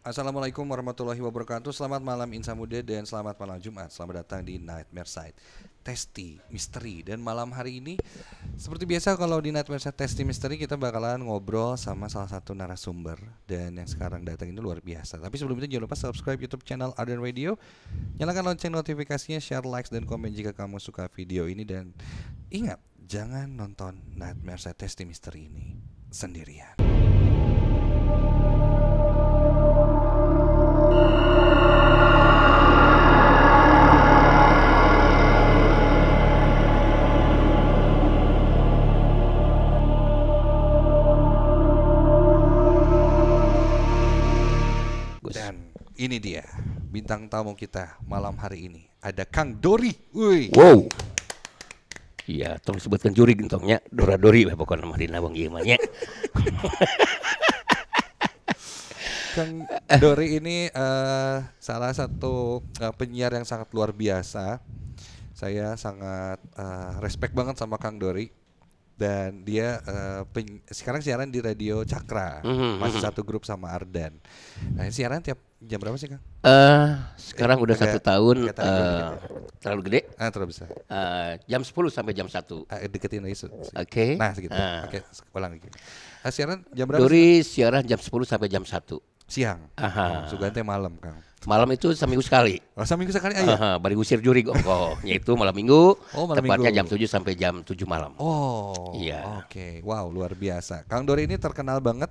Assalamualaikum warahmatullahi wabarakatuh. Selamat malam Insa Muda dan selamat malam Jumat. Selamat datang di Nightmare Side Testy Misteri. Dan malam hari ini seperti biasa kalau di Nightmare Side Testy Misteri kita bakalan ngobrol sama salah satu narasumber. Dan yang sekarang datang ini luar biasa. Tapi sebelum itu jangan lupa subscribe YouTube channel Arden Radio. Nyalakan lonceng notifikasinya, share, likes, dan komen jika kamu suka video ini. Dan ingat, jangan nonton Nightmare Side Testy Misteri ini sendirian. Dan ini dia bintang tamu kita malam hari ini. Ada Kang Dori. Woi. Wow. Iya, tolong sebutkan juri gentongnya Dora Dori lah pokoknya mah dina bang ieu mah nya. Kang Dori ini salah satu penyiar yang sangat luar biasa. Saya sangat respect banget sama Kang Dori. Dan dia sekarang siaran di Radio Cakra, masih satu grup sama Ardan. Nah, siaran tiap jam berapa sih, Kang? Sekarang udah 1 tahun, terlalu gede. Terlalu besar. Jam 10 sampai jam 1. Deketin lagi. Oke. Nah, segitu. Oke, ulang lagi. Siaran jam berapa? Dori siaran jam 10 sampai jam 1. Siang. Sugante malam, Kang. Malam itu seminggu sekali. Seminggu sekali aja. Bari usir juri yaitu malam minggu. Malam tepatnya minggu. jam 7 sampai jam 7 malam. Iya. Oke. Wow, luar biasa. Kang Dori ini terkenal banget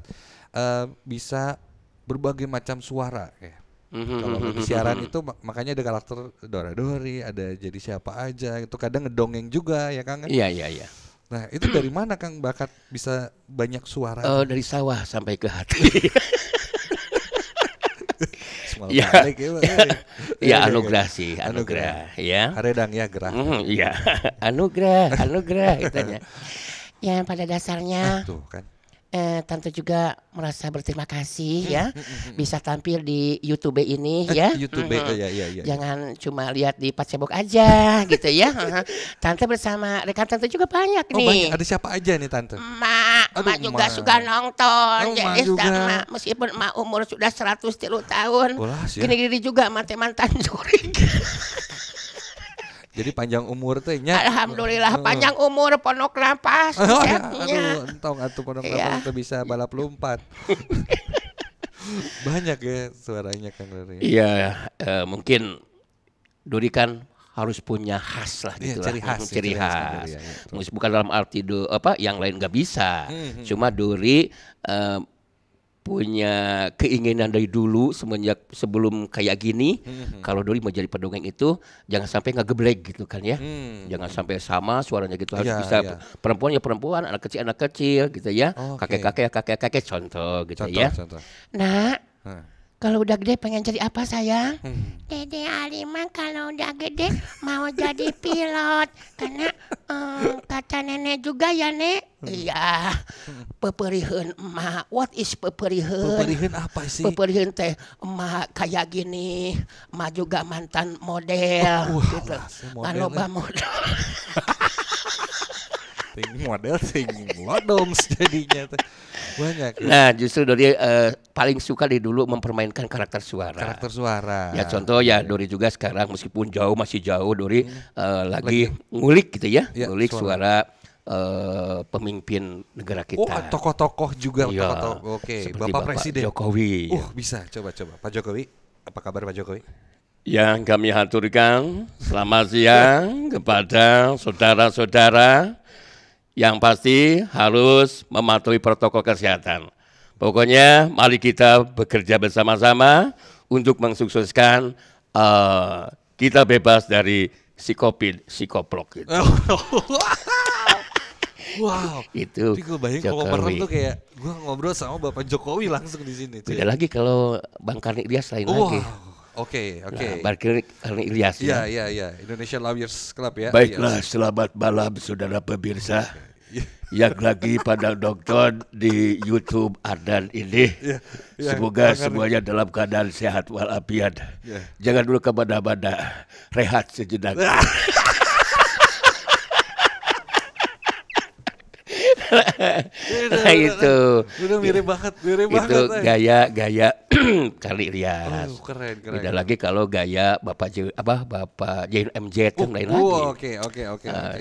bisa berbagai macam suara ya. Kalau di siaran itu makanya ada karakter Dora Dori, ada jadi siapa aja, itu kadang ngedongeng juga ya, Kang. Iya. Nah, itu dari mana Kang bakat bisa banyak suara? Dari sawah sampai ke hati. Ya, ya anugerah sih, anugerah ya. Haredang ya gerah. Iya, anugerah katanya. Ya pada dasarnya tuh kan. Tante juga merasa berterima kasih ya bisa tampil di YouTube ini ya. YouTube ya. Jangan cuma lihat di Facebook aja gitu ya. Tante bersama rekan tante juga banyak nih. Banyak. Ada siapa aja nih Tante? Mak juga suka nonton. Jadi juga. meskipun mak umur sudah 103 tahun. Ya. Gini-gini juga mantan juri. Jadi panjang umur tuh nya. Alhamdulillah panjang umur pondok lapas. Aduh, entong atuh pondok lapas itu bisa balap lompat. Banyak ya suaranya Kang Dori. Iya, mungkin Dori kan harus punya khas lah gitu lah. Ciri khas. Bukan dalam arti yang lain nggak bisa. Cuma Dori punya keinginan dari dulu sebelum kayak gini. Kalau Dori mau jadi pendongeng itu jangan sampai ngegeblek gitu kan ya. Jangan sampai sama suaranya gitu, harus bisa perempuan ya perempuan, anak kecil gitu ya. Kakek contoh gitu ya. Nah, kalau udah gede pengen jadi apa sayang? Dede Alima kalau udah gede mau jadi pilot. Karena kata nenek juga ya Nek. Iya. Peperiheun emak. What is peperiheun? Peperiheun apa sih? Peperiheun teh emak kayak gini. Emak juga mantan model gitu. Kan loba model. Ting modoms jadinya tuh. Banyak. Nah, justru Dori paling suka dari dulu mempermainkan karakter suara. Ya contoh ya Dori juga sekarang meskipun masih jauh Dori lagi ngulik gitu ya. Ngulik suara pemimpin negara kita. Tokoh-tokoh juga tokoh. Oke, Bapak Presiden Jokowi. Bisa coba Pak Jokowi. Apa kabar Pak Jokowi? Yang kami haturkan selamat siang kepada saudara-saudara. Yang pasti harus mematuhi protokol kesehatan. Pokoknya mari kita bekerja bersama-sama untuk mensukseskan kita bebas dari psikoplok gitu. Wow. Itu. Tapi gue bayangin kalau merem tuh kayak gue ngobrol sama Bapak Jokowi langsung di sini. Beda lagi kalau Bang Karni Ilyas lain lagi. Oke. Bang Karni Ilyas ya. Iya. Indonesia Lawyers Club ya. Baiklah, selamat malam saudara pemirsa. Yang lagi pada nonton di YouTube Ardan ini, semoga semuanya dalam keadaan sehat walafiat. Jangan dulu kemana-mana, rehat sejenak. Nah itu. Udah mirip banget, mirip banget. Itu gaya Kali Rias. Keren. Beda lagi kalau gaya Bapak Jain MZ kan lain lagi. Oke.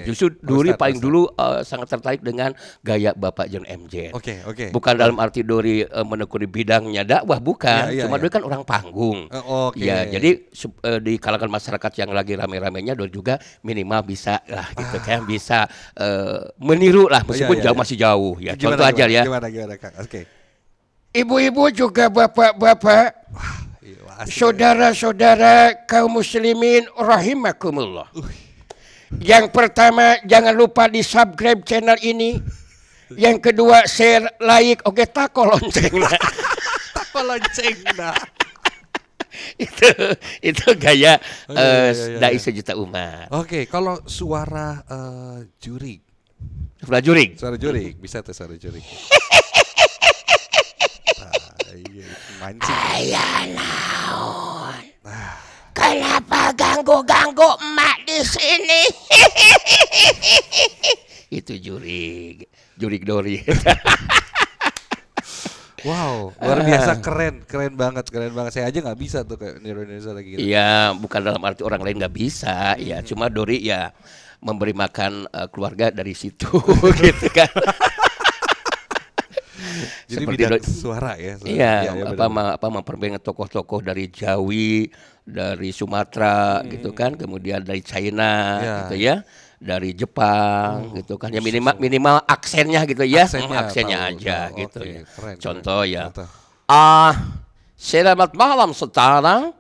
Justru Dori paling dulu sangat tertarik dengan gaya Bapak Jain MZ. Oke. Bukan dalam arti Dori menekuni bidangnya dakwah, bukan. Cuma Dori kan orang panggung. Ya, jadi di kalangan masyarakat yang lagi rame-ramenya Dori juga minimal bisa lah gitu kan, bisa meniru lah meskipun masih jauh ya. Contoh aja ya. Gimana Kang? Oke. Ibu-ibu juga bapak-bapak, saudara-saudara kaum muslimin rahimakumullah. Yang pertama, jangan lupa di subscribe channel ini. Yang kedua, share, like, oke, tako lonceng. Tako lonceng dah. itu gaya dai sejuta umat. Oke, kalau suara jurig. Suara jurig, bisa tuh suara jurig. Ayah naon. Kenapa ganggu emak di sini? Itu jurig Dori. Wow, luar biasa, keren banget. Saya aja nggak bisa tuh kayak Indonesia lagi. Gitu. Iya, bukan dalam arti orang lain nggak bisa, ya. Cuma Dori ya memberi makan keluarga dari situ, gitu kan. Jadi bidang suara ya. Iya, memperbanyak tokoh-tokoh dari Jawi, dari Sumatera, gitu kan, kemudian dari China, gitu ya. Dari Jepang gitu kan ya, minimal aksennya gitu ya, aksennya aja gitu ya. Contoh ya, selamat malam saudara,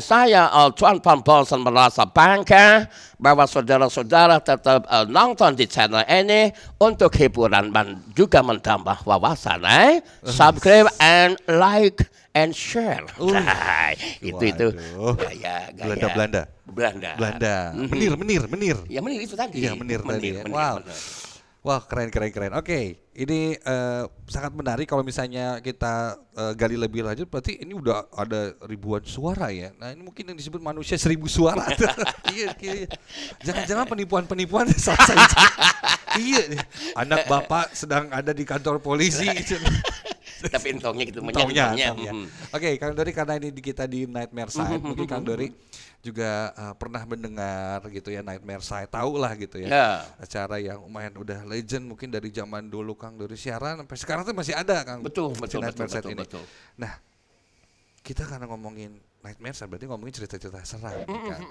saya Tuan Pamposan merasa bangga bahwa saudara-saudara tetap nonton di channel ini untuk hiburan dan juga menambah wawasan. Subscribe and like and share. Itu gaya Belanda. Menir. Ya menir itu tadi. Iya menir tadi. Wow, keren. Oke, ini sangat menarik kalau misalnya kita gali lebih lanjut. Berarti ini udah ada ribuan suara ya. Nah ini mungkin yang disebut manusia 1000 suara. Iya. Jangan-jangan penipuan selesai. Iya, anak bapak sedang ada di kantor polisi. Tapi entongnya gitu, entongnya. Oke, Kang Dori, karena ini kita di Nightmare Side, mungkin Kang Dori juga pernah mendengar gitu ya Nightmare Side, tahu lah gitu ya. Acara yang lumayan udah legend mungkin dari zaman dulu Kang Dori siaran sampai sekarang tuh masih ada Kang. Betul. Nah, kita karena ngomongin Nightmare Side berarti ngomongin cerita-cerita seram kan.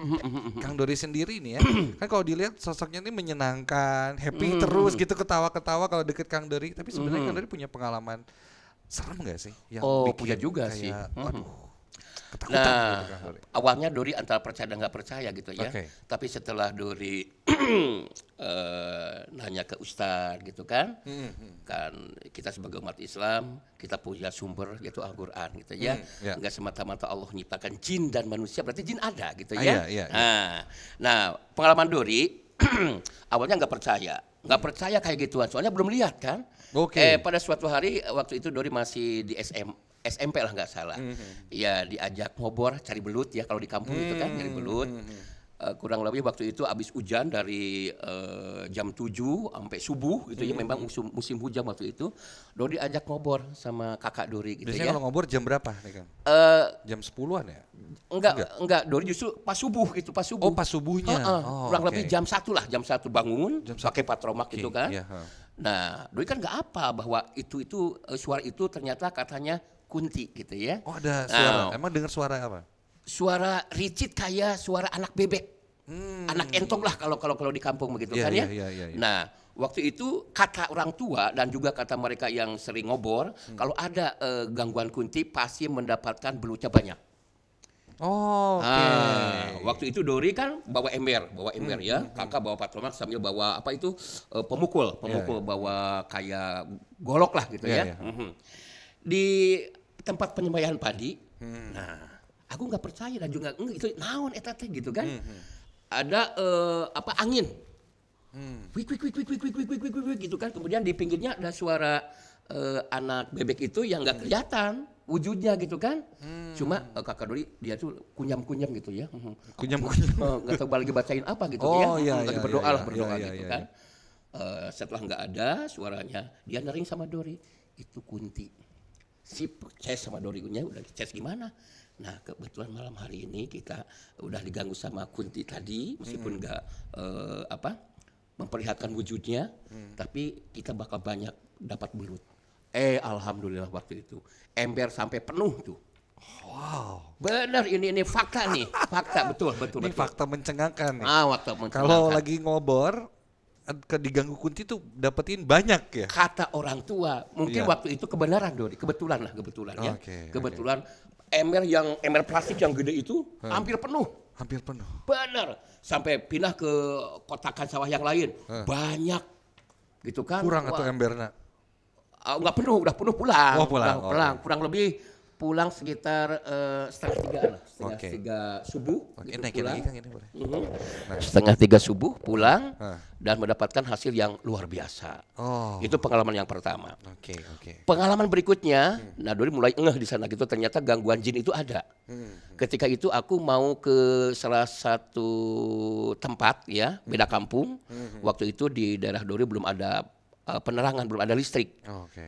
Kang Dori sendiri nih ya, kan kalau dilihat sosoknya ini menyenangkan, happy terus gitu, ketawa-ketawa kalau deket Kang Dori, tapi sebenarnya Kang Dori punya pengalaman serem gak sih? Yang punya juga kayak, sih. Ketakutan gitu, awalnya Dori antara percaya dan nggak percaya gitu ya. Tapi setelah Dori nanya ke Ustadz gitu kan, kan kita sebagai umat Islam kita punya sumber yaitu Al-Quran gitu ya. Nggak semata-mata Allah menciptakan jin dan manusia, berarti jin ada gitu ya. Nah pengalaman Dori awalnya nggak percaya kayak gituan, soalnya belum lihat kan. Pada suatu hari waktu itu Dori masih di SMP lah nggak salah. Ya diajak ngobor cari belut ya, kalau di kampung itu kan cari belut. Kurang lebih waktu itu habis hujan dari jam 7 sampai subuh gitu ya, memang musim hujan waktu itu. Dori ajak ngobor sama kakak Dori gitu. Biasanya kalau ngobor jam berapa nih Kang? Jam 10-an ya? Enggak, Dori justru pas subuh gitu, pas subuh. Oh, pas subuhnya. Kurang lebih jam 1 lah, jam 1 bangun, pakai patromak gitu kan. Nah, Doi kan nggak apa bahwa itu suara itu ternyata katanya Kunti gitu ya. Oh ada suara. Emang dengar suara apa? Suara ricit kayak suara anak bebek, anak entong lah kalau di kampung begitu kan ya. Nah waktu itu kata orang tua dan juga kata mereka yang sering ngobor, kalau ada gangguan Kunti pasti mendapatkan belutnya banyak. Waktu itu Dori kan bawa ember ya, kakak bawa patromak sambil bawa apa itu pemukul bawa kayak golok lah gitu ya. Di tempat penyembelihan padi, nah aku nggak percaya dan juga itu naon eta teh gitu kan. Ada angin, wik gitu kan. Kemudian di pinggirnya ada suara anak bebek itu yang nggak kelihatan wujudnya gitu kan. Cuma kakak Dori dia tuh kunyam-kunyam gitu ya. Kunyam-kunyam. Nggak tahu lagi bacain apa gitu lagi berdoa gitu kan. Setelah nggak ada suaranya, dia nering sama Dori, itu Kunti. Sip, ces sama Dorinya udah ces gimana? Nah kebetulan malam hari ini kita udah diganggu sama Kunti tadi, meskipun nggak memperlihatkan wujudnya, tapi kita bakal banyak dapat belut. Alhamdulillah waktu itu ember sampai penuh tuh. Wow. Benar, ini fakta nih, fakta betul. Ini fakta mencengangkan nih. Fakta mencengangkan. Kalau lagi ngobor diganggu Kunti tuh dapetin banyak ya. Kata orang tua, mungkin waktu itu kebenaran Dori, kebetulan ya. Kebetulan ember plastik yang gede itu hampir penuh. Hampir penuh. Benar. Sampai pindah ke kotakan sawah yang lain. Banyak. Gitu kan. Kurang atau embernya? Enggak penuh, udah penuh pulang. Pulang. Kurang lebih pulang sekitar setengah 3 lah, setengah 3 subuh. Gitu naikin lagi kan ini boleh. Setengah 3 subuh pulang dan mendapatkan hasil yang luar biasa. Itu pengalaman yang pertama. Oke. Pengalaman berikutnya, nah Dori mulai ngeh di sana gitu, ternyata gangguan jin itu ada. Ketika itu aku mau ke salah satu tempat ya, beda kampung. Waktu itu di daerah Dori belum ada penerangan, belum ada listrik.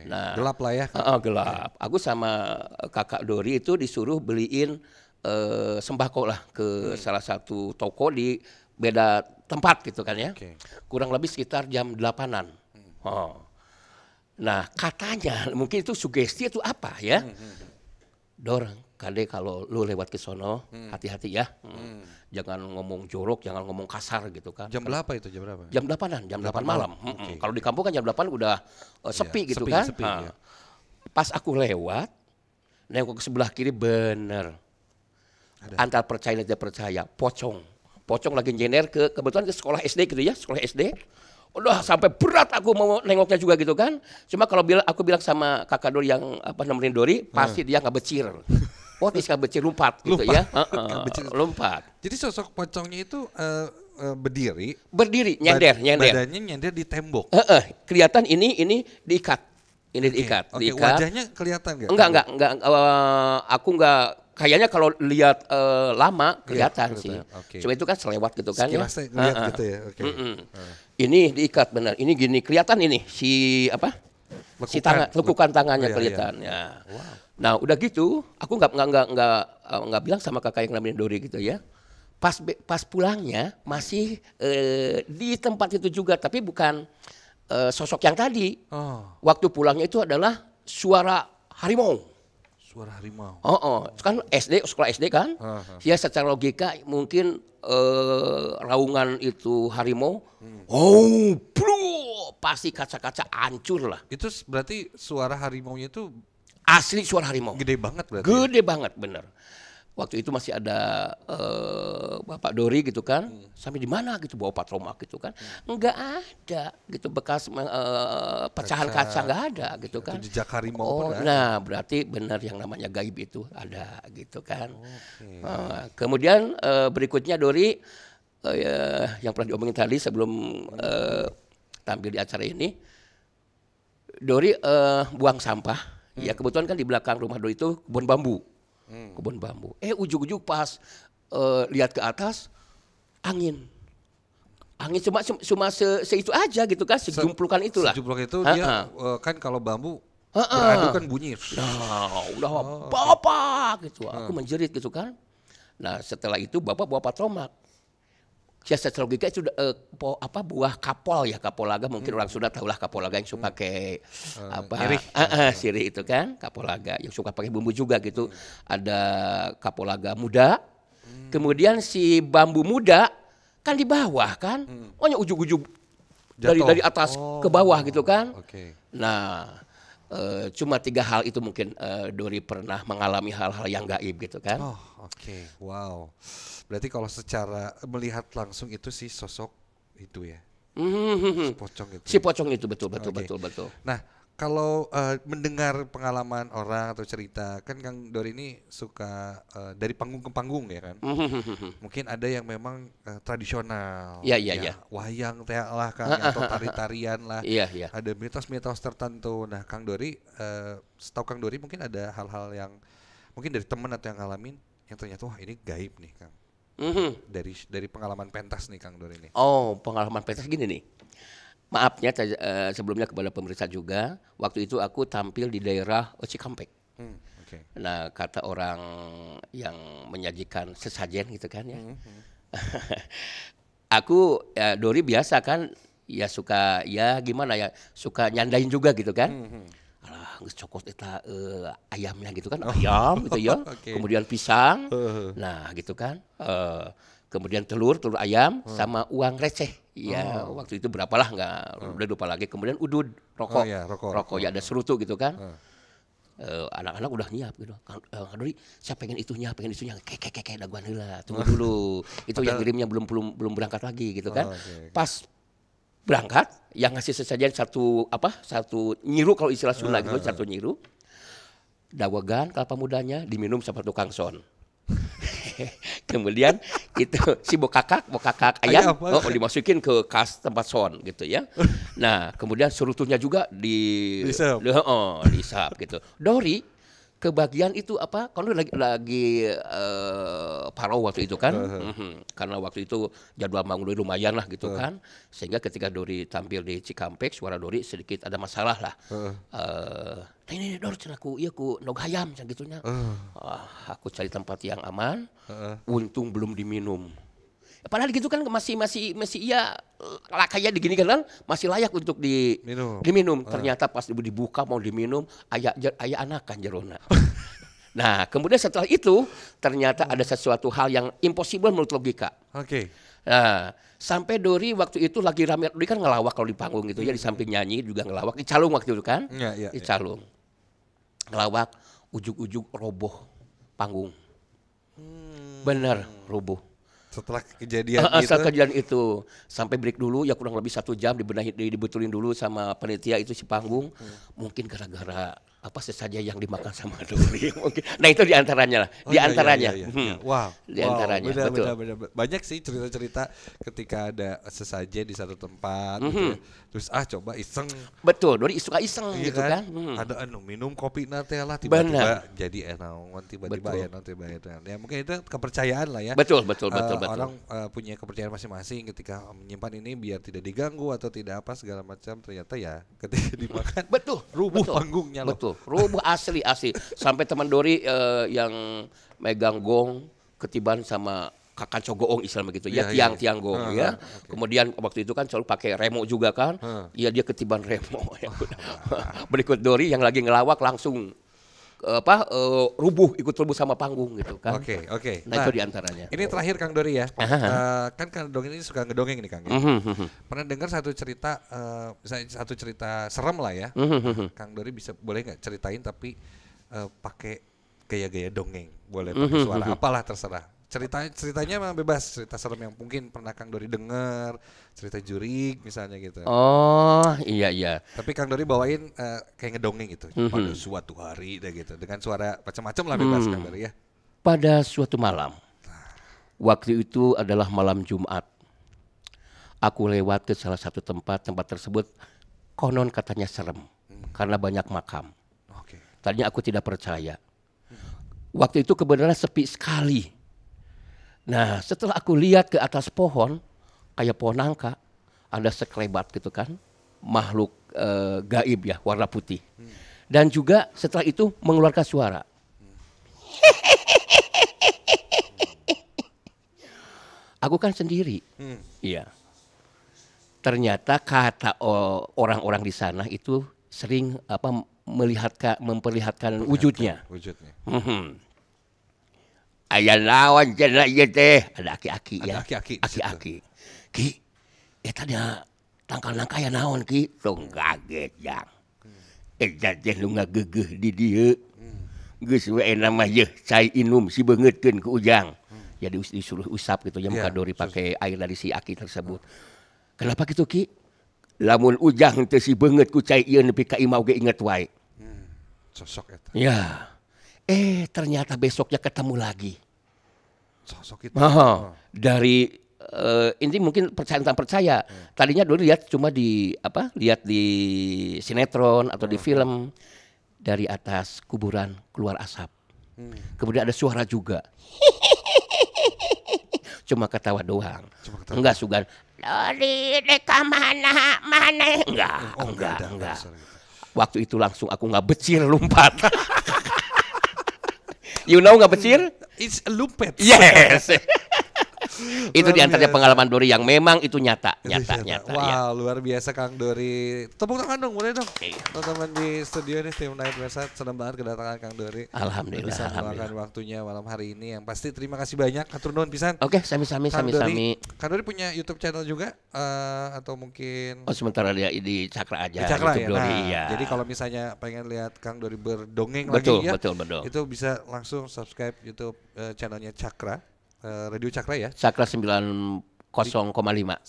Nah, gelap lah ya. Gelap. Aku sama kakak Dori itu disuruh beliin sembako lah ke salah satu toko di beda tempat gitu kan ya. Kurang lebih sekitar jam 8-an. Nah katanya mungkin itu sugesti itu apa ya. Dorang, Kade kalau lu lewat ke sono hati-hati ya. Jangan ngomong jorok, jangan ngomong kasar gitu kan. Jam berapa itu? Jam berapa? Jam 8-an, jam 8 malam. Kalau di kampung kan jam 8 udah sepi gitu kan. Ya. Pas aku lewat, nengok ke sebelah kiri bener. Antar percaya dan tidak percaya, Pocong lagi nyender kebetulan ke sekolah SD gitu ya, sekolah SD. Udah sampai berat aku mau nengoknya juga gitu kan. Cuma kalau aku bilang sama kakak Dori yang nemenin Dori, pasti dia nggak becir. Nggak becir lompat gitu ya. Lompat. Jadi sosok pocongnya itu berdiri nyender. Badannya nyender di tembok. Kelihatan ini diikat. Ini diikat. Wajahnya kelihatan nggak? Enggak. Aku nggak. Kayaknya kalau lihat lama kelihatan sih. Cuma itu kan selewat gitu kan ya. Lihat gitu ya. Ini diikat benar. Ini gini kelihatan ini si lekukan tangannya kelihatan. Ya. Wow. Nah udah gitu, aku nggak bilang sama kakak yang namanya Dori gitu ya. Pas pulangnya masih di tempat itu juga, tapi bukan sosok yang tadi. Waktu pulangnya itu adalah suara harimau. Suara harimau. Kan sekolah SD kan. Ya secara logika mungkin raungan itu harimau. Pasti kaca-kaca hancur lah. Itu berarti suara harimaunya itu asli suara harimau. Gede banget berarti. Gede banget bener. Waktu itu masih ada Bapak Dori gitu kan, sampai di mana gitu bawa patromak gitu kan, nggak ada gitu bekas pecahan kaca nggak ada gitu kan. Itu jejak harimau. Nah berarti benar yang namanya gaib itu ada gitu kan. Kemudian berikutnya Dori yang pernah diomongin tadi sebelum tampil di acara ini, Dori buang sampah. Ya kebetulan kan di belakang rumah Dori itu kebun bambu. Kebun bambu. Ujung-ujung pas lihat ke atas angin cuma itu aja gitu kan, sejumplukan itulah. Sejumplukan itu dia kan kalau bambu beradu kan bunyi. Nah, udah bapak gitu. Aku menjerit gitu kan. Nah, setelah itu bapak bawa patromak. Ya secara logika itu buah kapol ya, kapolaga mungkin orang sudah tahulah kapolaga yang suka pakai sirih itu kan, kapolaga yang suka pakai bumbu juga gitu. Ada kapolaga muda. Kemudian si bambu muda kan di bawah kan. Ujung-ujung dari atas ke bawah gitu kan. Nah, cuma 3 hal itu mungkin Dori pernah mengalami hal-hal yang gaib gitu kan. Wow. Berarti kalau secara melihat langsung itu si sosok itu ya. Si pocong itu betul. Nah, kalau mendengar pengalaman orang atau cerita, kan Kang Dori ini suka dari panggung ke panggung ya kan. Mungkin ada yang memang tradisional. Iya. Wayang teh lah Kang atau tari-tarian lah. Iya. Ada mitos-mitos tertentu. Nah, Kang Dori setahu Kang Dori mungkin ada hal-hal yang mungkin dari teman atau yang ngalamin yang ternyata wah ini gaib nih Kang. Dari pengalaman pentas nih Kang Dori ini. Pengalaman pentas gini nih. maafnya sebelumnya kepada pemirsa juga. Waktu itu aku tampil di daerah Cikampek. Okay. Nah, kata orang yang menyajikan sesajen gitu kan ya. Aku Dori biasa kan ya suka ya gimana ya, suka nyandain juga gitu kan. Alah, geus cokot eta ayamnya gitu kan. Ayam gitu ya. Okay. Kemudian pisang. Nah, gitu kan. Kemudian telur ayam sama uang receh. Ya, waktu itu berapalah udah lupa lagi. Kemudian udud, rokok. Rokok ya ada serutu gitu kan. Anak-anak udah nyiap gitu. Kang Dori, saya pengen itunya. Kayak daguan heula. Tunggu dulu. Itu yang ngirimnya belum berangkat lagi gitu kan. Pas berangkat yang ngasih sesajen satu nyiru kalau istilah Sunda gitu, satu nyiru. Dawagan kelapa mudanya diminum sama tukang son. Kemudian itu si bokakak ayam dimasukin ke kas tempat son gitu ya. Nah, kemudian serutunya juga disap gitu. Dori kebagian itu kalau lagi parau waktu itu kan. Karena waktu itu jadwal manggung Dori lumayan lah gitu kan. Sehingga ketika Dori tampil di Cikampek, suara Dori sedikit ada masalah lah. Ini Dor cenah ku nog hayam cenah gitunya. Aku cari tempat yang aman. Untung belum diminum. Padahal gitu kan masih iya kayak digini kan masih layak untuk diminum. Ternyata pas dibuka mau diminum aya anakan jerona. Nah, kemudian setelah itu ternyata ada sesuatu hal yang impossible menurut logika. Oke. Nah, sampai Dori waktu itu lagi rame, Dori kan ngelawak kalau di panggung gitu ya, di samping nyanyi juga ngelawak di Calung waktu itu kan. Di Calung. Ngelawak ujug-ujug roboh panggung. Benar, roboh. Setelah kejadian Setelah kejadian itu sampai break dulu ya kurang lebih 1 jam dibetulin dulu sama panitia itu si panggung. Mungkin gara-gara apa saja yang dimakan sama Dori mungkin. Nah, itu diantaranya lah. Wow. Diantaranya. Betul. Benar. Banyak sih cerita-cerita ketika ada sesajen di satu tempat gitu ya. Terus coba iseng. Betul, Dori suka iseng iya gitu kan. Ada minum kopi nate lah tiba-tiba jadi tiba-tiba ya ya mungkin itu kepercayaan lah ya. Betul. Orang punya kepercayaan masing-masing ketika menyimpan ini biar tidak diganggu atau tidak apa segala macam, ternyata ya ketika dimakan rubuh panggungnya loh. Betul, rubuh asli. Sampai teman Dori yang megang gong ketiban sama kakak cogoong Islam begitu ya, tiang gong ya. Okay. Kemudian waktu itu kan selalu pakai remo juga kan. Ya dia ketiban remo ya. Berikut Dori yang lagi ngelawak langsung ikut rubuh sama panggung gitu kan. Oke. Nah, itu diantaranya. Ini terakhir Kang Dori ya. Kan Kang Dori ini suka ngedongeng nih Kang. Pernah dengar satu cerita, misalnya satu cerita serem lah ya. Kang Dori boleh nggak ceritain tapi pakai gaya-gaya dongeng, boleh pakai suara apalah terserah. Ceritanya memang bebas, cerita serem yang mungkin pernah Kang Dori dengar, cerita jurig misalnya gitu. Oh, iya. Tapi Kang Dori bawain kayak ngedongeng gitu. Pada suatu hari gitu, dengan suara macam-macam lah bebas Kang Dori ya. Pada suatu malam. Waktu itu adalah malam Jumat. Aku lewat ke salah satu tempat tersebut konon katanya serem karena banyak makam. Tadinya aku tidak percaya. Waktu itu kebenaran sepi sekali. Nah, setelah aku lihat ke atas pohon, kayak pohon nangka, ada sekelebat gitu kan, makhluk gaib ya, warna putih. Dan juga setelah itu mengeluarkan suara. Aku kan sendiri. Iya. Ternyata kata orang-orang di sana itu sering memperlihatkan wujudnya. Aya naon cenah ieu teh? Ada aki-aki ya. Aki-aki. Ki, eta nya tangkal nangka aya naon Ki? Tong kaget jang. Eta teh nu ngageugeuh di dieu. Geus we mah yeuh cai inum si beungeutkeun ku Ujang. Ya disuruh usap gitu ya muka Dori pakai air dari si aki tersebut. Kenapa gitu Ki? Lamun Ujang teu si beungeut ku cai ieu nepi ka imah ge inget wae. Sosok eta. Ya. Ternyata besoknya ketemu lagi. Sosok itu. Dari ini mungkin percaya. Tadinya dulu cuma lihat di sinetron atau di film, dari atas kuburan keluar asap. Kemudian ada suara juga. Cuma ketawa doang. Enggak Sugan. Dori deka mana enggak. Oh, enggak ada. Waktu itu langsung aku nggak becir lompat. You know nggak becir? It's a lumpet. Yes. Itu diantaranya pengalaman Dori yang memang itu nyata. Wah, luar biasa Kang Dori. Tepuk tangan dong, boleh dong. Teman-teman di studio nih tim Night Mersaid, senang banget kedatangan Kang Dori. Alhamdulillah. Bisa meluangkan waktunya malam hari ini. Yang pasti terima kasih banyak. Hatur nuhun pisan. Oke, sami-sami. Kang Dori punya YouTube channel juga atau mungkin? Oh, sementara dia di Cakra aja. Di Cakra ya. Dori, ya. Jadi kalau misalnya pengen lihat Kang Dori berdongeng betul, lagi ya, betul. itu bisa langsung subscribe YouTube channelnya Cakra. Radio Cakra ya. Cakra 90,5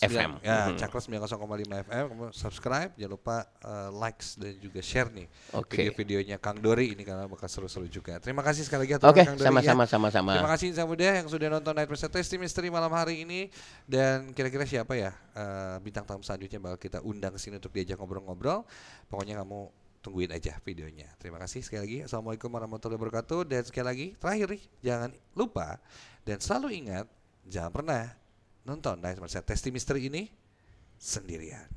FM. Ya, Cakra 90,5 FM. Kamu subscribe, jangan lupa likes dan juga share nih video-videonya Kang Dori ini karena bakal seru-seru juga. Terima kasih sekali lagi Kang Dori. Sama-sama. Terima kasih Insan Muda yang sudah nonton Night Mersaid Tasty Mystery malam hari ini. Dan kira-kira siapa ya bintang tamu selanjutnya bakal kita undang ke sini untuk diajak ngobrol-ngobrol. Pokoknya kamu tungguin aja videonya. Terima kasih sekali lagi. Assalamualaikum warahmatullahi wabarakatuh. Dan sekali lagi terakhir nih, jangan lupa dan selalu ingat, jangan pernah nonton Night Mersaid Tasty Mystery ini sendirian.